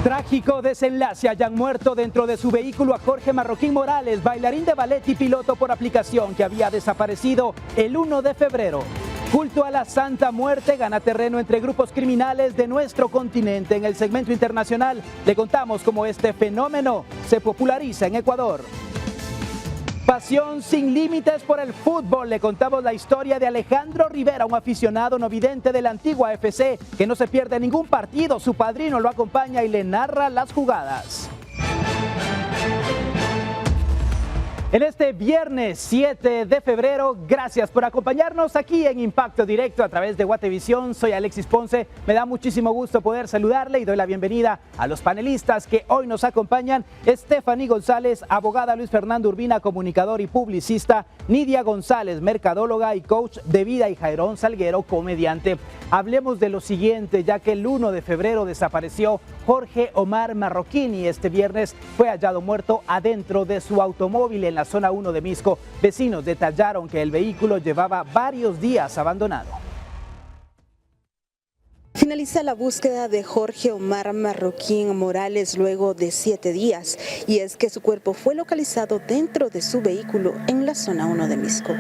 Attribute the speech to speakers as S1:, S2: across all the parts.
S1: Trágico desenlace, hayan muerto dentro de su vehículo a Jorge Marroquín Morales, bailarín de ballet y piloto por aplicación que había desaparecido el 1 de febrero. Culto a la Santa Muerte gana terreno entre grupos criminales de nuestro continente. En el segmento internacional le contamos cómo este fenómeno se populariza en Ecuador. Pasión sin límites por el fútbol. Le contamos la historia de Alejandro Rivera, un aficionado no vidente de la antigua FC que no se pierde ningún partido. Su padrino lo acompaña y le narra las jugadas. En este viernes 7 de febrero, gracias por acompañarnos aquí en Impacto Directo a través de Guatevisión. Soy Alexis Ponce, me da muchísimo gusto poder saludarle y doy la bienvenida a los panelistas que hoy nos acompañan. Stephanie González, abogada; Luis Fernando Urbina, comunicador y publicista; Nidia González, mercadóloga y coach de vida; y Jairón Salguero, comediante. Hablemos de lo siguiente, ya que el 1 de febrero desapareció Jorge Omar Marroquín y este viernes fue hallado muerto adentro de su automóvil en la zona 1 de Misco. Vecinos detallaron que el vehículo llevaba varios días abandonado.
S2: Finaliza la búsqueda de Jorge Omar Marroquín Morales luego de 7 días, y es que su cuerpo fue localizado dentro de su vehículo en la zona 1 de Misco.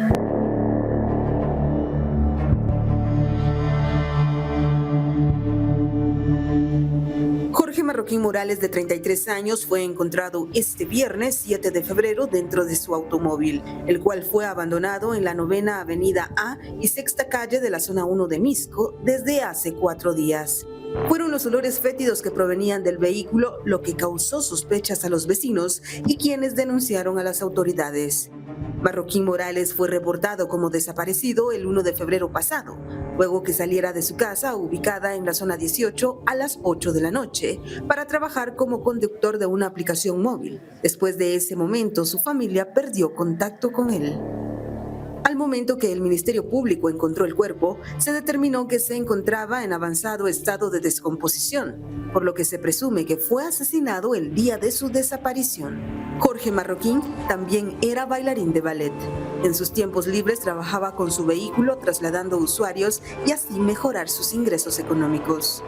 S2: Jorge Marroquín Morales, de 33 años, fue encontrado este viernes 7 de febrero dentro de su automóvil, el cual fue abandonado en la 9ª Avenida A y 6ª Calle de la zona 1 de Misco desde hace 4 días. Fueron los olores fétidos que provenían del vehículo lo que causó sospechas a los vecinos y quienes denunciaron a las autoridades. Marroquín Morales fue reportado como desaparecido el 1 de febrero pasado, luego que saliera de su casa ubicada en la zona 18 a las 8 de la noche para trabajar como conductor de una aplicación móvil. Después de ese momento, su familia perdió contacto con él. Al momento que el Ministerio Público encontró el cuerpo, se determinó que se encontraba en avanzado estado de descomposición, por lo que se presume que fue asesinado el día de su desaparición. Jorge Marroquín también era bailarín de ballet. En sus tiempos libres trabajaba con su vehículo trasladando usuarios y así mejorar sus ingresos económicos.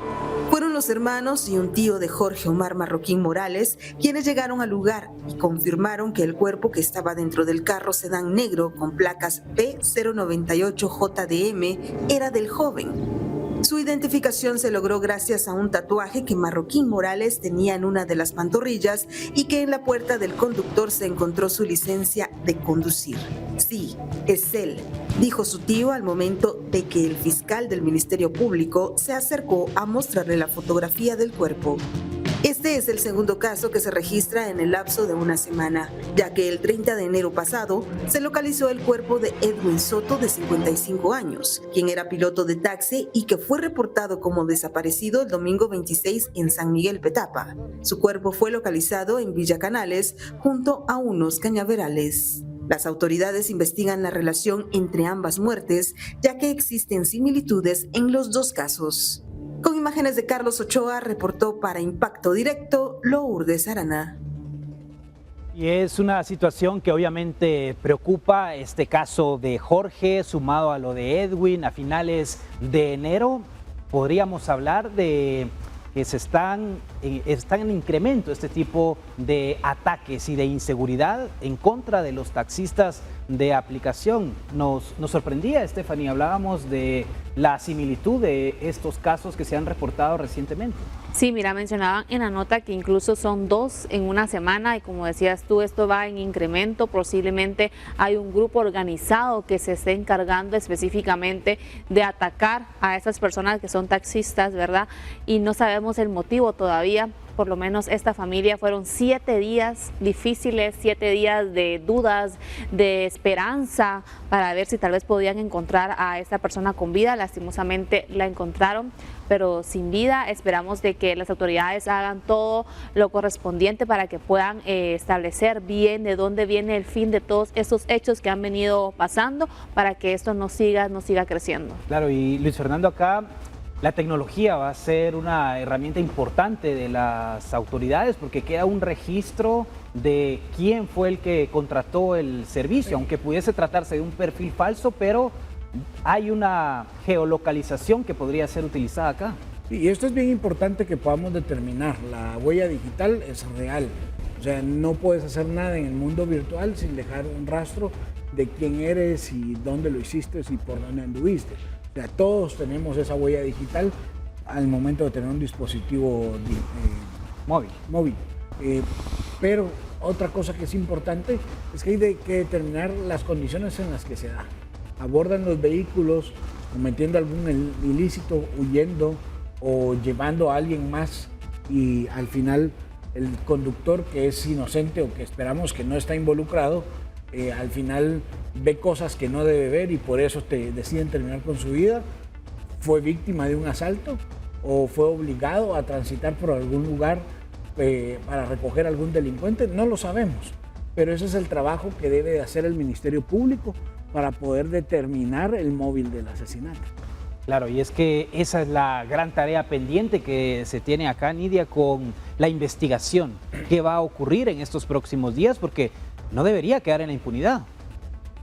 S2: Fueron los hermanos y un tío de Jorge Omar Marroquín Morales quienes llegaron al lugar y confirmaron que el cuerpo, que estaba dentro del carro sedán negro con placas P098JDM, era del joven. Su identificación se logró gracias a un tatuaje que Marroquín Morales tenía en una de las pantorrillas y que en la puerta del conductor se encontró su licencia de conducir. Sí, es él, dijo su tío al momento de que el fiscal del Ministerio Público se acercó a mostrarle la fotografía del cuerpo. Este es el segundo caso que se registra en el lapso de una semana, ya que el 30 de enero pasado se localizó el cuerpo de Edwin Soto, de 55 años, quien era piloto de taxi y que fue reportado como desaparecido el domingo 26 en San Miguel Petapa. Su cuerpo fue localizado en Villa Canales junto a unos cañaverales. Las autoridades investigan la relación entre ambas muertes, ya que existen similitudes en los dos casos. Con imágenes de Carlos Ochoa, reportó para Impacto Directo Lourdes Arana.
S1: Y es una situación que obviamente preocupa, este caso de Jorge, sumado a lo de Edwin a finales de enero. Podríamos hablar de que están en incremento este tipo de ataques y de inseguridad en contra de los taxistas de aplicación. Nos sorprendía, Stephanie, hablábamos de la similitud de estos casos que se han reportado recientemente.
S3: Sí, mira, mencionaban en la nota que incluso son 2 en una semana y como decías tú, esto va en incremento. Posiblemente hay un grupo organizado que se esté encargando específicamente de atacar a esas personas que son taxistas, ¿verdad? Y no sabemos el motivo todavía. Por lo menos esta familia fueron 7 días difíciles, 7 días de dudas, de esperanza para ver si tal vez podían encontrar a esta persona con vida. Lastimosamente la encontraron, pero sin vida. Esperamos de que las autoridades hagan todo lo correspondiente para que puedan establecer bien de dónde viene el fin de todos estos hechos que han venido pasando, para que esto no siga creciendo.
S1: Claro, y Luis Fernando, acá la tecnología va a ser una herramienta importante de las autoridades porque queda un registro de quién fue el que contrató el servicio, aunque pudiese tratarse de un perfil falso, pero hay una geolocalización que podría ser utilizada acá.
S4: Y esto es bien importante que podamos determinar. La huella digital es real. O sea, no puedes hacer nada en el mundo virtual sin dejar un rastro de quién eres y dónde lo hiciste y por dónde anduviste. O sea, todos tenemos esa huella digital al momento de tener un dispositivo móvil. Pero otra cosa que es importante es que hay que determinar las condiciones en las que se da. Abordan los vehículos cometiendo algún ilícito, huyendo o llevando a alguien más, y al final el conductor, que es inocente o que esperamos que no está involucrado, al final ve cosas que no debe ver y por eso deciden terminar con su vida. Fue víctima de un asalto o fue obligado a transitar por algún lugar para recoger a algún delincuente, no lo sabemos, pero ese es el trabajo que debe de hacer el Ministerio Público para poder determinar el móvil del asesinato.
S1: Claro, y es que esa es la gran tarea pendiente que se tiene acá, Nidia, con la investigación. ¿Qué va a ocurrir en estos próximos días? Porque no debería quedar en la impunidad.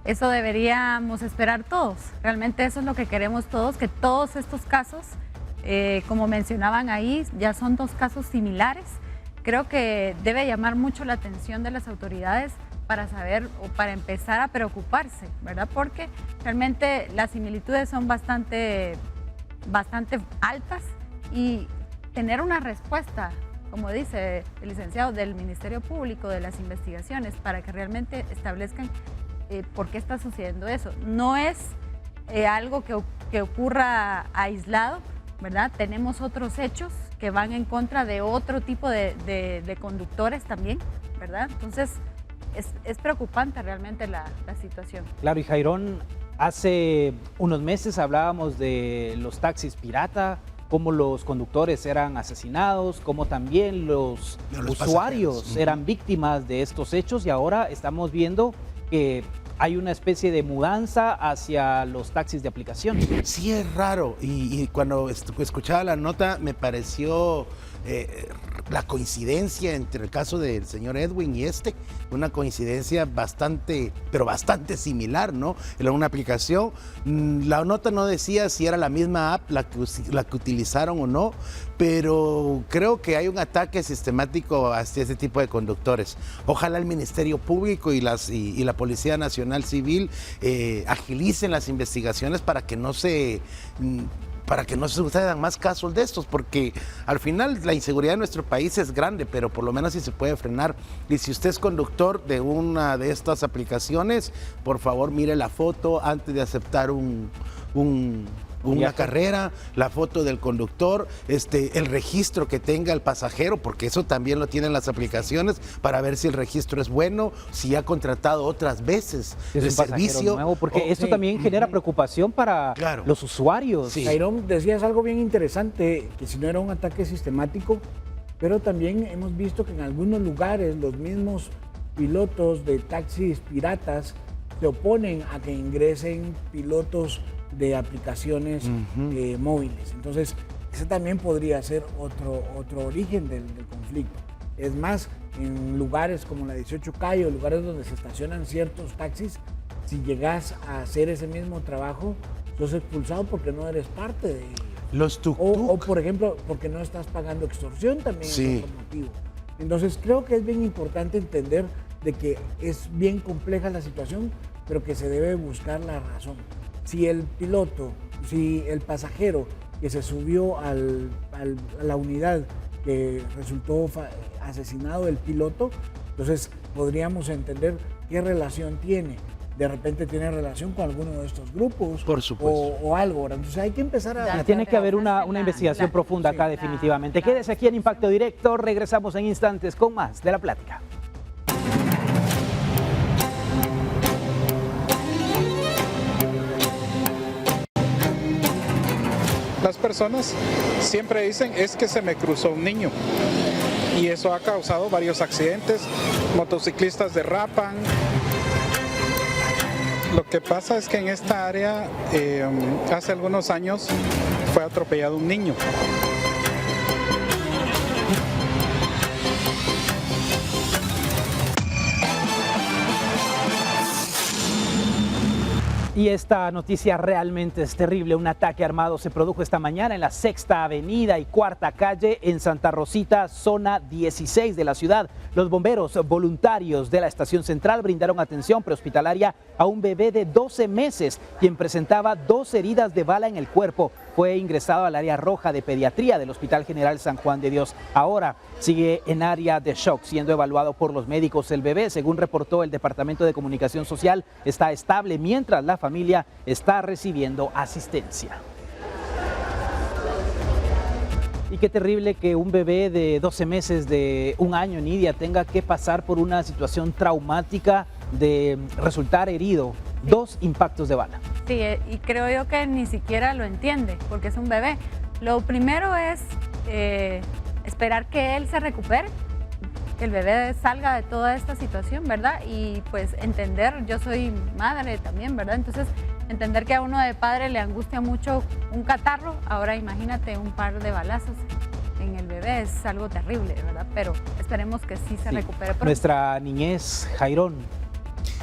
S5: Eso deberíamos esperar todos. Realmente eso es lo que queremos todos, que todos estos casos, como mencionaban ahí, ya son 2 casos similares. Creo que debe llamar mucho la atención de las autoridades para saber o para empezar a preocuparse, ¿verdad? Porque realmente las similitudes son bastante altas y tener una respuesta, como dice el licenciado, del Ministerio Público, de las investigaciones, para que realmente establezcan por qué está sucediendo eso. No es algo que ocurra aislado, ¿verdad? Tenemos otros hechos que van en contra de otro tipo de conductores también, ¿verdad? Entonces, es preocupante realmente la situación.
S1: Claro, y Jairón, hace unos meses hablábamos de los taxis pirata, cómo los conductores eran asesinados, cómo también los usuarios eran víctimas de estos hechos, y ahora estamos viendo que hay una especie de mudanza hacia los taxis de aplicación.
S6: Sí, es raro, y cuando escuchaba la nota me pareció la coincidencia entre el caso del señor Edwin y una coincidencia bastante similar, ¿no? Era una aplicación. La nota no decía si era la misma app la que utilizaron o no, pero creo que hay un ataque sistemático hacia este tipo de conductores. Ojalá el Ministerio Público y la Policía Nacional Civil agilicen las investigaciones para que no se sucedan más casos de estos, porque al final la inseguridad de nuestro país es grande, pero por lo menos sí se puede frenar. Y si usted es conductor de una de estas aplicaciones, por favor mire la foto antes de aceptar una carrera, la foto del conductor, el registro que tenga el pasajero, porque eso también lo tienen las aplicaciones, para ver si el registro es bueno, si ha contratado otras veces el servicio.
S1: Nuevo, porque esto también genera preocupación para los usuarios.
S4: Sí. Jairón, decías algo bien interesante, que si no era un ataque sistemático, pero también hemos visto que en algunos lugares los mismos pilotos de taxis piratas se oponen a que ingresen pilotos de aplicaciones móviles. Entonces, ese también podría ser otro origen del conflicto. Es más, en lugares como la 18 Calle, o lugares donde se estacionan ciertos taxis, si llegas a hacer ese mismo trabajo, sos expulsado porque no eres parte de
S6: los tuk-tuk.
S4: O, por ejemplo, porque no estás pagando extorsión, también es otro motivo. Entonces, creo que es bien importante entender de que es bien compleja la situación, pero que se debe buscar la razón. Si el pasajero que se subió a la unidad que resultó asesinado el piloto, entonces podríamos entender qué relación tiene. De repente tiene relación con alguno de estos grupos.
S6: Por supuesto.
S4: O algo. Entonces hay que empezar a...
S1: Tiene que haber una investigación profunda acá, definitivamente. Quédese aquí en Impacto Directo. Regresamos en instantes con más de la plática.
S7: Las personas siempre dicen, es que se me cruzó un niño, y eso ha causado varios accidentes. Motociclistas derrapan. Lo que pasa es que en esta área hace algunos años fue atropellado un niño.
S1: Y esta noticia realmente es terrible. Un ataque armado se produjo esta mañana en la Sexta Avenida y Cuarta Calle en Santa Rosita, zona 16 de la ciudad. Los bomberos voluntarios de la estación central brindaron atención prehospitalaria a un bebé de 12 meses, quien presentaba 2 heridas de bala en el cuerpo. Fue ingresado al área roja de pediatría del Hospital General San Juan de Dios. Ahora sigue en área de shock, siendo evaluado por los médicos. El bebé, según reportó el Departamento de Comunicación Social, está estable, mientras la familia está recibiendo asistencia. Y qué terrible que un bebé de 12 meses, de 1 año, Nidia, tenga que pasar por una situación traumática de resultar herido. 2 impactos de bala.
S5: Sí, y creo yo que ni siquiera lo entiende, porque es un bebé. Lo primero es esperar que él se recupere, que el bebé salga de toda esta situación, ¿verdad? Y pues entender, yo soy madre también, ¿verdad? Entonces, entender que a uno de padre le angustia mucho un catarro, ahora imagínate un par de balazos en el bebé, es algo terrible, ¿verdad? Pero esperemos que sí se recupere pronto.
S1: Nuestra niñez, Jairón,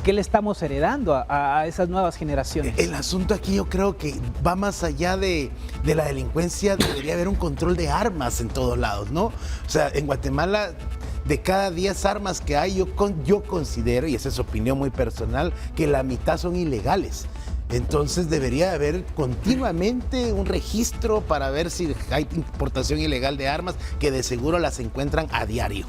S1: ¿qué le estamos heredando a esas nuevas generaciones?
S6: El asunto aquí yo creo que va más allá de la delincuencia. Debería haber un control de armas en todos lados, ¿no? O sea, en Guatemala, de cada 10 armas que hay, yo considero, y esa es opinión muy personal, que la mitad son ilegales. Entonces debería haber continuamente un registro para ver si hay importación ilegal de armas, que de seguro las encuentran a diario.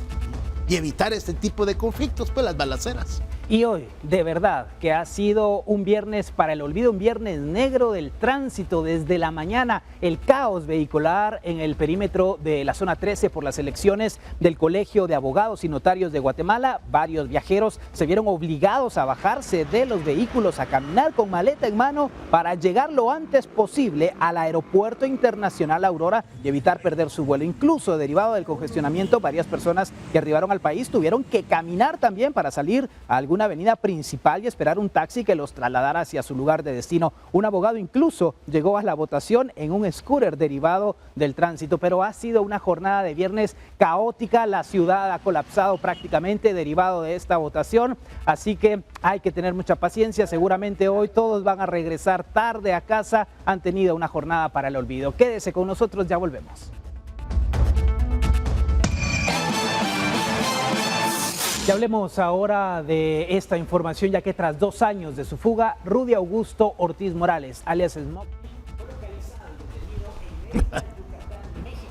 S6: Y evitar este tipo de conflictos, pues las balaceras.
S1: Y hoy, de verdad, que ha sido un viernes para el olvido, un viernes negro del tránsito. Desde la mañana, el caos vehicular en el perímetro de la zona 13 por las elecciones del Colegio de Abogados y Notarios de Guatemala. Varios viajeros se vieron obligados a bajarse de los vehículos, a caminar con maleta en mano para llegar lo antes posible al Aeropuerto Internacional Aurora y evitar perder su vuelo. Incluso, derivado del congestionamiento, varias personas que arribaron al país tuvieron que caminar también para salir a alguna avenida principal y esperar un taxi que los trasladara hacia su lugar de destino. Un abogado incluso llegó a la votación en un scooter derivado del tránsito, pero ha sido una jornada de viernes caótica. La ciudad ha colapsado prácticamente derivado de esta votación, así que hay que tener mucha paciencia. Seguramente hoy todos van a regresar tarde a casa. Han tenido una jornada para el olvido. Quédese con nosotros, ya volvemos. Y hablemos ahora de esta información, ya que tras 2 años de su fuga, Rudy Augusto Ortiz Morales, alias Smoking, fue localizado y detenido en Yucatán, México.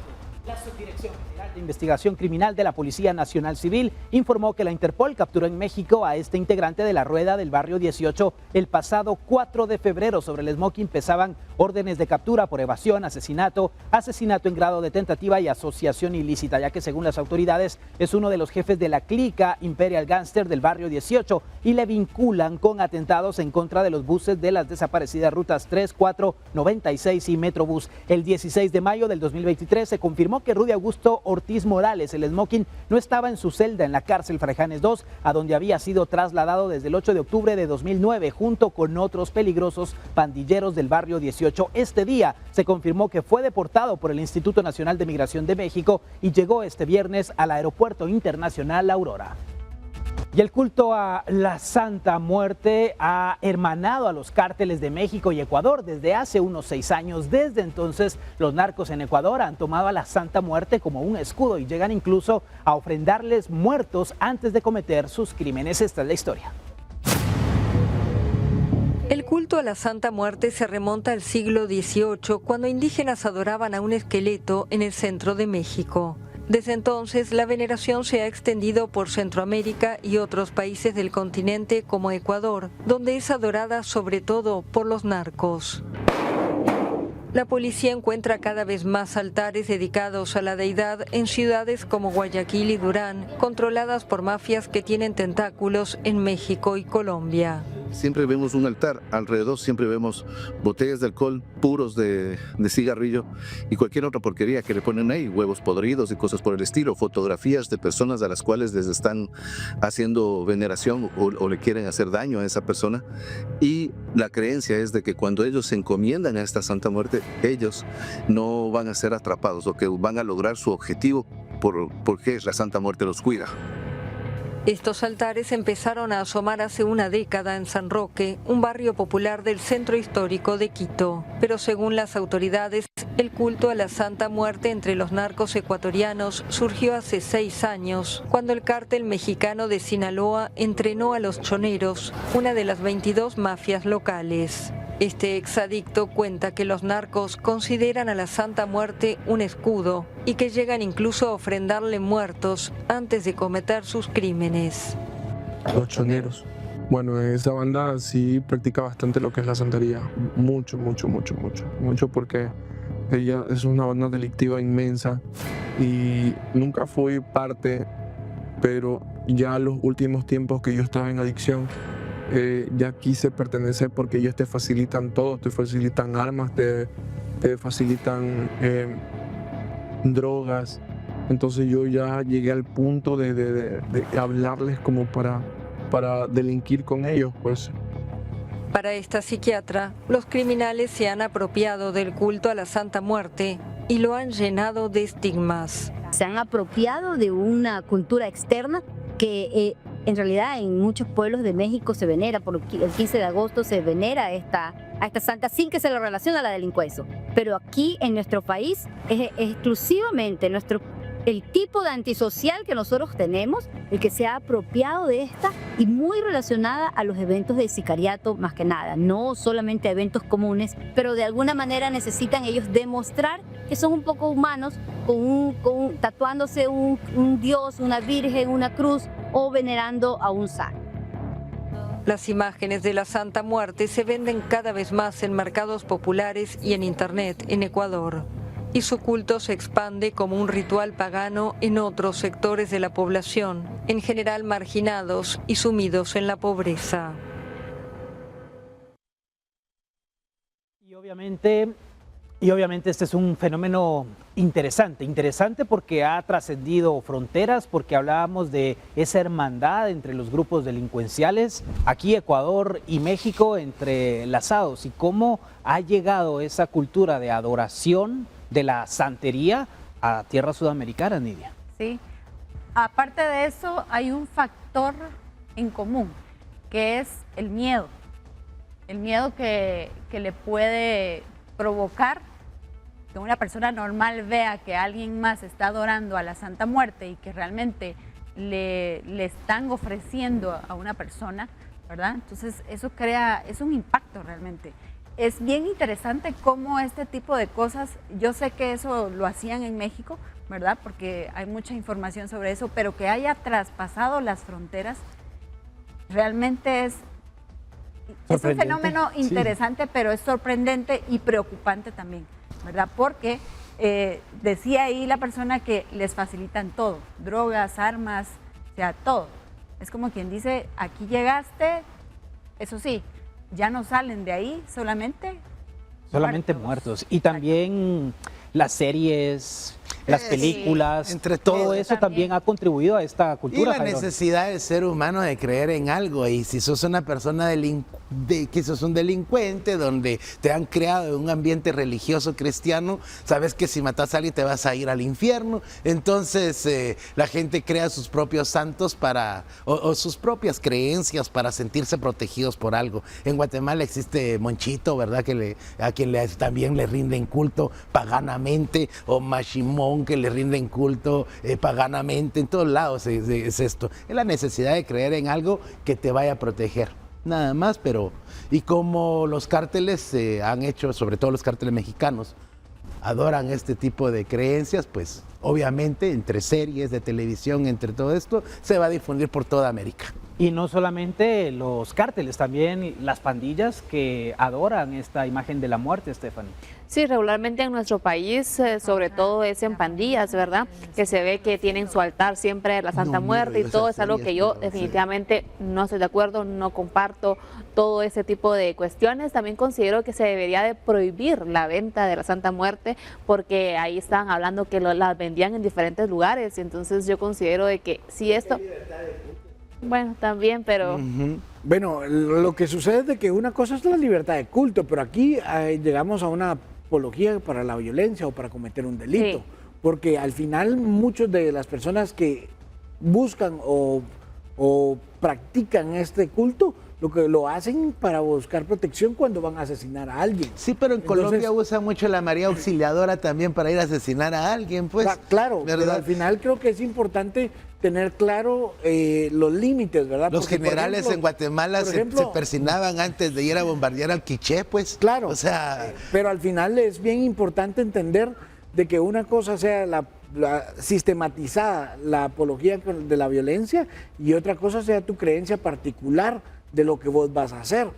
S1: La Subdirección General de Investigación Criminal de la Policía Nacional Civil informó que la Interpol capturó en México a este integrante de la Rueda del Barrio 18 el pasado 4 de febrero. Sobre el Smoking pesaban órdenes de captura por evasión, asesinato en grado de tentativa y asociación ilícita, ya que según las autoridades es uno de los jefes de la clica Imperial Gangster del Barrio 18 y le vinculan con atentados en contra de los buses de las desaparecidas rutas 3, 4, 96 y Metrobús. El 16 de mayo del 2023 se confirmó que Rudy Augusto Ortiz Morales, el Smoking, no estaba en su celda en la cárcel Fraijanes II, a donde había sido trasladado desde el 8 de octubre de 2009 junto con otros peligrosos pandilleros del Barrio 18. Este día se confirmó que fue deportado por el Instituto Nacional de Migración de México y llegó este viernes al Aeropuerto Internacional Aurora. Y el culto a la Santa Muerte ha hermanado a los cárteles de México y Ecuador desde hace unos 6 años. Desde entonces, los narcos en Ecuador han tomado a la Santa Muerte como un escudo y llegan incluso a ofrendarles muertos antes de cometer sus crímenes. Esta es la historia.
S8: El culto a la Santa Muerte se remonta al siglo XVIII, cuando indígenas adoraban a un esqueleto en el centro de México. Desde entonces, la veneración se ha extendido por Centroamérica y otros países del continente como Ecuador, donde es adorada sobre todo por los narcos. La policía encuentra cada vez más altares dedicados a la deidad en ciudades como Guayaquil y Durán, controladas por mafias que tienen tentáculos en México y Colombia.
S9: Siempre vemos un altar, alrededor siempre vemos botellas de alcohol, puros de cigarrillo y cualquier otra porquería que le ponen ahí, huevos podridos y cosas por el estilo, fotografías de personas a las cuales les están haciendo veneración o le quieren hacer daño a esa persona. Y la creencia es de que cuando ellos se encomiendan a esta Santa Muerte, ellos no van a ser atrapados o que van a lograr su objetivo porque la Santa Muerte los cuida.
S8: Estos altares empezaron a asomar hace una década en San Roque, un barrio popular del centro histórico de Quito. Pero según las autoridades, el culto a la Santa Muerte entre los narcos ecuatorianos surgió hace 6 años, cuando el cártel mexicano de Sinaloa entrenó a los choneros, una de las 22 mafias locales. Este exadicto cuenta que los narcos consideran a la Santa Muerte un escudo y que llegan incluso a ofrendarle muertos antes de cometer sus crímenes.
S10: Los choneros. Bueno, esa banda sí practica bastante lo que es la santería. Mucho porque ella es una banda delictiva inmensa y nunca fui parte, pero ya los últimos tiempos que yo estaba en adicción, ya quise pertenecer porque ellos te facilitan todo, te facilitan armas, te facilitan drogas. Entonces yo ya llegué al punto de hablarles como para delinquir con ellos, pues.
S8: Para esta psiquiatra, los criminales se han apropiado del culto a la Santa Muerte y lo han llenado de estigmas.
S11: Se han apropiado de una cultura externa que en realidad en muchos pueblos de México se venera, por el 15 de agosto se venera a esta santa sin que se le relacione a la delincuencia. Pero aquí en nuestro país es exclusivamente el tipo de antisocial que nosotros tenemos, el que se ha apropiado de esta y muy relacionada a los eventos de sicariato más que nada, no solamente a eventos comunes, pero de alguna manera necesitan ellos demostrar que son un poco humanos, tatuándose un dios, una virgen, una cruz o venerando a un santo.
S8: Las imágenes de la Santa Muerte se venden cada vez más en mercados populares y en internet en Ecuador. Y su culto se expande como un ritual pagano en otros sectores de la población, en general marginados y sumidos en la pobreza.
S1: Y obviamente este es un fenómeno interesante porque ha trascendido fronteras, porque hablábamos de esa hermandad entre los grupos delincuenciales, aquí Ecuador y México entrelazados, y cómo ha llegado esa cultura de adoración de la santería a tierra sudamericana, Nidia.
S5: Sí, aparte de eso hay un factor en común, que es el miedo que le puede provocar que una persona normal vea que alguien más está adorando a la Santa Muerte y que realmente le están ofreciendo a una persona, ¿verdad? Entonces eso es un impacto realmente. Es bien interesante cómo este tipo de cosas, yo sé que eso lo hacían en México, ¿verdad? Porque hay mucha información sobre eso, pero que haya traspasado las fronteras, realmente es un fenómeno interesante, sí, pero es sorprendente y preocupante también, ¿verdad? Porque decía ahí la persona que les facilitan todo, drogas, armas, o sea, todo. Es como quien dice, aquí llegaste, eso sí, ya no salen de ahí, solamente
S1: muertos. Y también las series, las películas, sí, entre todo eso también ha contribuido a esta cultura.
S6: Y la necesidad del ser humano de creer en algo, y si sos una persona que sos un delincuente, donde te han creado en un ambiente religioso cristiano, sabes que si matas a alguien te vas a ir al infierno. Entonces la gente crea sus propios santos o sus propias creencias para sentirse protegidos por algo. En Guatemala existe Monchito, ¿verdad? A quien también le rinden culto paganamente, o Mashimón, que le rinden culto paganamente. En todos lados es esto. Es la necesidad de creer en algo que te vaya a proteger. Nada más, pero y como los cárteles han hecho, sobre todo los cárteles mexicanos, adoran este tipo de creencias, pues obviamente entre series de televisión, entre todo esto, se va a difundir por toda América.
S1: Y no solamente los cárteles, también las pandillas que adoran esta imagen de la muerte, Stephanie.
S3: Sí, regularmente en nuestro país, sobre todo es en pandillas, ¿verdad? Que se ve que tienen su altar siempre de la Santa Muerte y todo es algo que yo definitivamente no estoy de acuerdo, no comparto todo ese tipo de cuestiones. También considero que se debería de prohibir la venta de la Santa Muerte, porque ahí estaban hablando que las vendían en diferentes lugares, entonces yo considero de que si esto... Bueno, también, pero...
S4: Bueno, lo que sucede es de que una cosa es la libertad de culto, pero aquí llegamos a una apología para la violencia o para cometer un delito, sí, porque al final muchas de las personas que buscan o o practican este culto, lo que lo hacen para buscar protección cuando van a asesinar a alguien.
S6: Sí, pero en Colombia usa mucho la María Auxiliadora también para ir a asesinar a alguien, pues.
S4: Claro,
S6: ¿verdad?
S4: pero al final creo que es importante tener claro los límites, ¿verdad?
S6: Los
S4: Porque,
S6: generales
S4: por ejemplo,
S6: en Guatemala se persinaban antes de ir a bombardear al Quiché, pues.
S4: Claro,
S6: o sea,
S4: pero al final es bien importante entender de que una cosa sea la sistematizada, la apología de la violencia, y otra cosa sea tu creencia particular de lo que vos vas a hacer.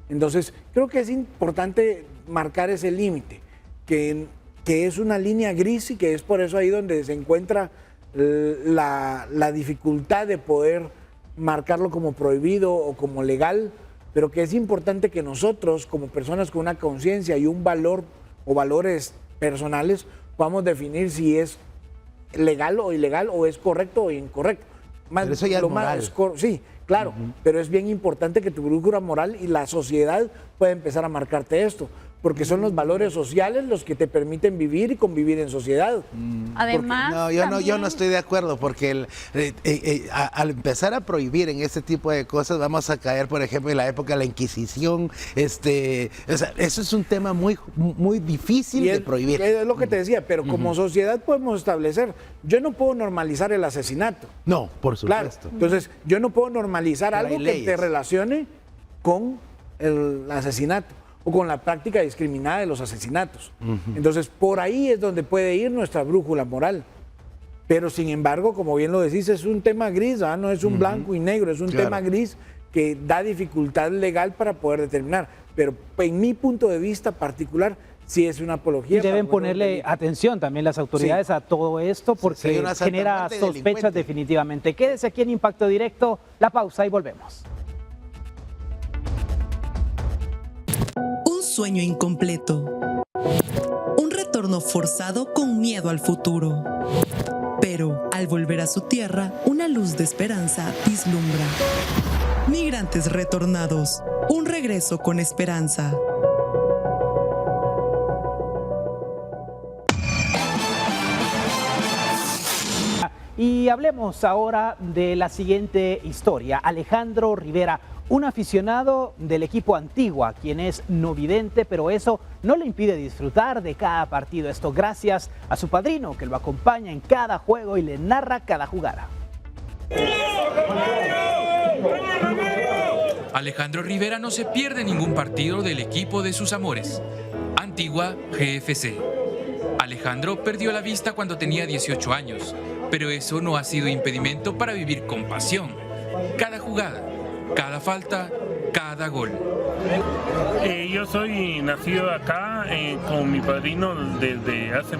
S4: Entonces, creo que es importante marcar ese límite, que es una línea gris y que es por eso ahí donde se encuentra la dificultad de poder marcarlo como prohibido o como legal, pero que es importante que nosotros, como personas con una conciencia y un valor o valores personales, podamos definir si es legal o ilegal, o es correcto o incorrecto.
S6: Pero eso ya es moral.
S4: Sí, claro, pero es bien importante que tu brújula moral y la sociedad pueda empezar a marcarte esto, porque son los valores sociales los que te permiten vivir y convivir en sociedad.
S5: Además,
S6: yo no estoy de acuerdo, porque al empezar a prohibir en este tipo de cosas vamos a caer, por ejemplo, en la época de la Inquisición. O sea, eso es un tema muy difícil de prohibir.
S4: Es lo que te decía, pero como sociedad podemos establecer, yo no puedo normalizar el asesinato.
S6: No, por supuesto.
S4: Claro, entonces yo no puedo normalizar algo que te relacione con el asesinato o con la práctica discriminada de los asesinatos. Entonces, por ahí es donde puede ir nuestra brújula moral. Pero, sin embargo, como bien lo decís, es un tema gris, ¿verdad? No es un blanco y negro, es un tema gris que da dificultad legal para poder determinar. Pero, en mi punto de vista particular, sí es una apología.
S1: Y deben ponerle atención también las autoridades a todo esto, porque genera sospechas definitivamente. Quédese aquí en Impacto Directo, la pausa y volvemos.
S12: Un sueño incompleto. Un retorno forzado con miedo al futuro. Pero, al volver a su tierra, una luz de esperanza vislumbra. Migrantes retornados. Un regreso con esperanza.
S1: Y hablemos ahora de la siguiente historia. Alejandro Rivera, un aficionado del equipo Antigua, quien es no vidente, pero eso no le impide disfrutar de cada partido. Esto gracias a su padrino, que lo acompaña en cada juego y le narra cada jugada.
S13: Alejandro Rivera no se pierde ningún partido del equipo de sus amores, Antigua GFC. Alejandro perdió la vista cuando tenía 18 años, pero eso no ha sido impedimento para vivir con pasión. Cada jugada, cada falta, cada gol.
S14: Yo soy nacido acá con mi padrino desde hace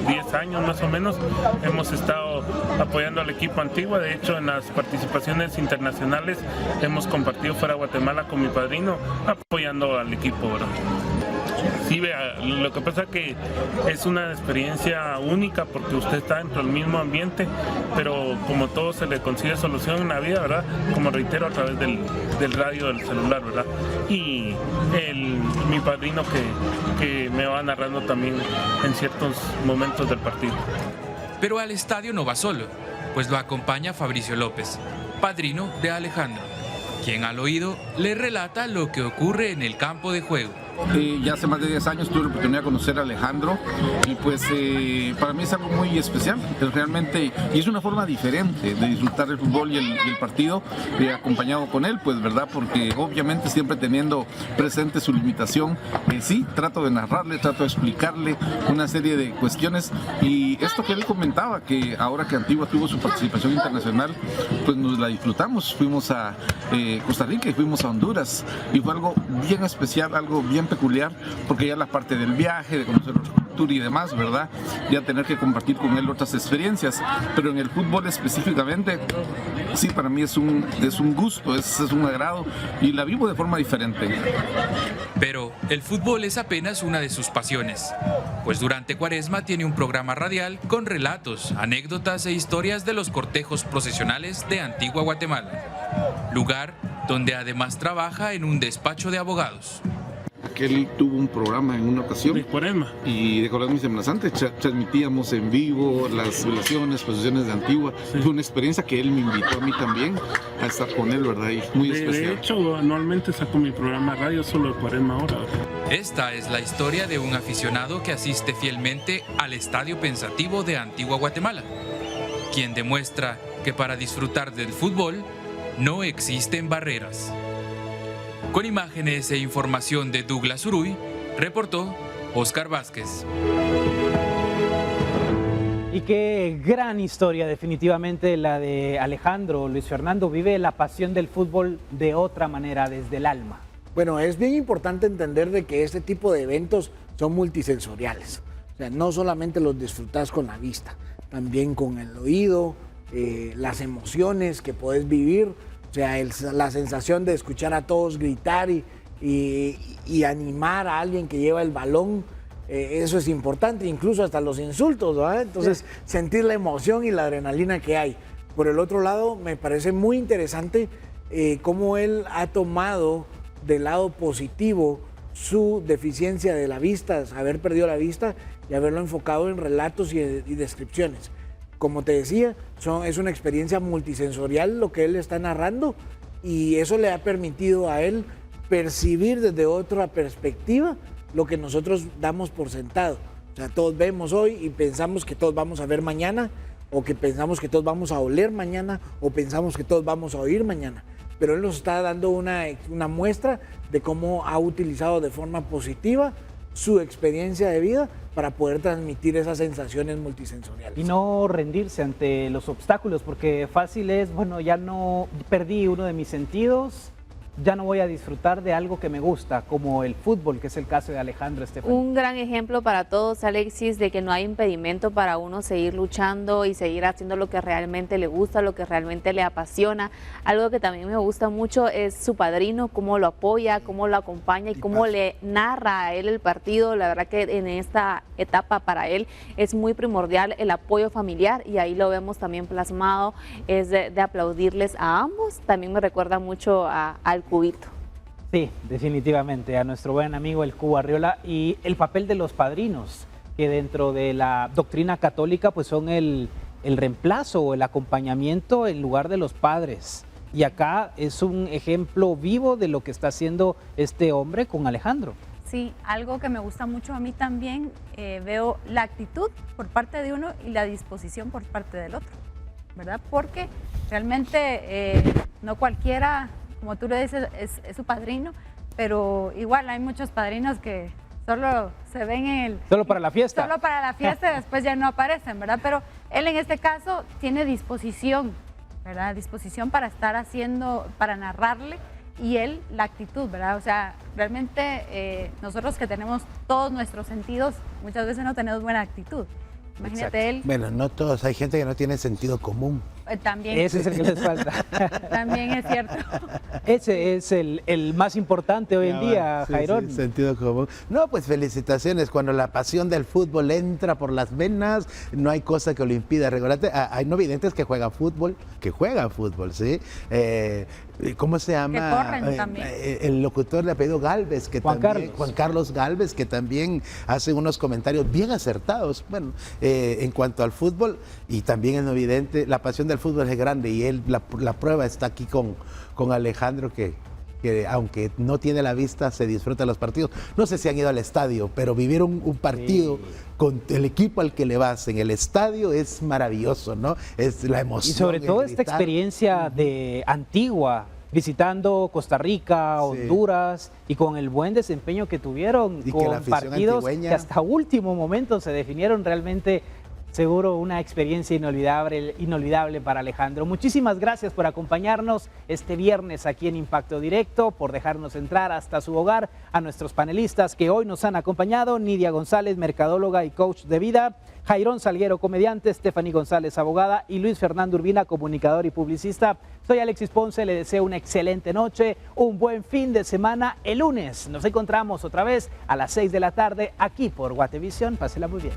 S14: 10 años más o menos. Hemos estado apoyando al equipo Antigua. De hecho, en las participaciones internacionales hemos compartido fuera de Guatemala con mi padrino apoyando al equipo, ¿verdad? Sí, vea, lo que pasa es que es una experiencia única porque usted está dentro del mismo ambiente, pero como todo se le consigue solución en la vida, ¿verdad? Como reitero, a través del radio, del celular, ¿verdad? Y mi padrino que me va narrando también en ciertos momentos del partido.
S13: Pero al estadio no va solo, pues lo acompaña Fabricio López, padrino de Alejandro, quien al oído le relata lo que ocurre en el campo de juego.
S15: Ya hace más de 10 años tuve la oportunidad de conocer a Alejandro y pues para mí es algo muy especial, realmente, y es una forma diferente de disfrutar el fútbol y el partido acompañado con él, pues verdad, porque obviamente siempre teniendo presente su limitación, sí, trato de narrarle, trato de explicarle una serie de cuestiones, y esto que él comentaba, que ahora que Antigua tuvo su participación internacional, pues nos la disfrutamos, fuimos a Costa Rica y fuimos a Honduras, y fue algo bien especial, algo bien peculiar, porque ya la parte del viaje, de conocer otra cultura y demás, ¿verdad? Ya tener que compartir con él otras experiencias, pero en el fútbol específicamente, sí, para mí es un gusto, es un agrado, y la vivo de forma diferente.
S13: Pero el fútbol es apenas una de sus pasiones, pues durante Cuaresma tiene un programa radial con relatos, anécdotas e historias de los cortejos procesionales de Antigua Guatemala, lugar donde además trabaja en un despacho de abogados.
S15: que él tuvo un programa en una ocasión.
S14: De Cuaresma.
S15: Y de Cuaresma y Semana Santa. Transmitíamos en vivo las celebraciones, procesiones de Antigua. Sí. Fue una experiencia que él me invitó a mí también a estar con él, ¿verdad? Y muy especial.
S14: De hecho, anualmente saco mi programa de radio solo de Cuaresma ahora.
S13: Esta es la historia de un aficionado que asiste fielmente al Estadio Pensativo de Antigua Guatemala, quien demuestra que para disfrutar del fútbol no existen barreras. Con imágenes e información de Douglas Uruy, reportó Oscar Vázquez.
S1: Y qué gran historia definitivamente la de Alejandro. Luis Fernando vive la pasión del fútbol de otra manera, desde el alma.
S4: Bueno, es bien importante entender de que este tipo de eventos son multisensoriales. O sea, no solamente los disfrutás con la vista, también con el oído, las emociones que podés vivir. O sea, la sensación de escuchar a todos gritar y animar a alguien que lleva el balón, eso es importante, incluso hasta los insultos, ¿verdad? Entonces, sentir la emoción y la adrenalina que hay. Por el otro lado, me parece muy interesante cómo él ha tomado del lado positivo su deficiencia de la vista, haber perdido la vista y haberlo enfocado en relatos y descripciones. Como te decía, es una experiencia multisensorial lo que él está narrando y eso le ha permitido a él percibir desde otra perspectiva lo que nosotros damos por sentado. O sea, todos vemos hoy y pensamos que todos vamos a ver mañana, o que pensamos que todos vamos a oler mañana, o pensamos que todos vamos a oír mañana. Pero él nos está dando una muestra de cómo ha utilizado de forma positiva su experiencia de vida para poder transmitir esas sensaciones multisensoriales.
S1: Y no rendirse ante los obstáculos, porque fácil es, bueno, ya no perdí uno de mis sentidos, ya no voy a disfrutar de algo que me gusta, como el fútbol, que es el caso de Alejandro Estefan.
S3: Un gran ejemplo para todos, Alexis, de que no hay impedimento para uno seguir luchando y seguir haciendo lo que realmente le gusta, lo que realmente le apasiona. Algo que también me gusta mucho es su padrino, cómo lo apoya, cómo lo acompaña y cómo le narra a él el partido. La verdad que en esta etapa para él es muy primordial el apoyo familiar y ahí lo vemos también plasmado, es de aplaudirles a ambos. También me recuerda mucho al Cubito.
S1: Sí, definitivamente, a nuestro buen amigo el Cubo Arriola, y el papel de los padrinos, que dentro de la doctrina católica pues son el reemplazo o el acompañamiento en lugar de los padres. Y acá es un ejemplo vivo de lo que está haciendo este hombre con Alejandro.
S5: Sí, algo que me gusta mucho a mí también, veo la actitud por parte de uno y la disposición por parte del otro, ¿verdad? Porque realmente no cualquiera, como tú le dices, es su padrino, pero igual hay muchos padrinos que solo se ven
S1: solo para la fiesta.
S5: Solo para la fiesta y después ya no aparecen, ¿verdad? Pero él en este caso tiene disposición, ¿verdad? Disposición para estar haciendo, para narrarle, y él la actitud, ¿verdad? O sea, realmente nosotros que tenemos todos nuestros sentidos, muchas veces no tenemos buena actitud. Imagínate él.
S6: Bueno, no todos, hay gente que no tiene sentido común.
S5: También.
S1: Ese es el que les falta.
S5: También es cierto.
S1: Ese es el más importante hoy en día,
S6: sí,
S1: Jairón.
S6: Sí, sentido común. No, pues felicitaciones. Cuando la pasión del fútbol entra por las venas, no hay cosa que lo impida. Recordate, hay no videntes que juegan fútbol, ¿sí? ¿Cómo se llama?
S5: Que corren también.
S6: El locutor de apellido Galvez, que Juan Carlos Galvez, que también hace unos comentarios bien acertados. Bueno, en cuanto al fútbol, y también el no vidente, la pasión del fútbol es grande, y él, la prueba está aquí con Alejandro, que aunque no tiene la vista, se disfruta de los partidos. No sé si han ido al estadio, pero vivir un partido con el equipo al que le vas en el estadio es maravilloso, ¿no? Es la emoción.
S1: Y sobre todo esta experiencia de Antigua, visitando Costa Rica, Honduras, y con el buen desempeño que tuvieron, y con partidos que hasta último momento se definieron realmente. Seguro una experiencia inolvidable para Alejandro. Muchísimas gracias por acompañarnos este viernes aquí en Impacto Directo, por dejarnos entrar hasta su hogar, a nuestros panelistas que hoy nos han acompañado: Nidia González, mercadóloga y coach de vida; Jairón Salguero, comediante; Stephanie González, abogada; y Luis Fernando Urbina, comunicador y publicista. Soy Alexis Ponce, le deseo una excelente noche, un buen fin de semana. El lunes nos encontramos otra vez a las 6 de la tarde aquí por Guatevisión. Pásela muy bien.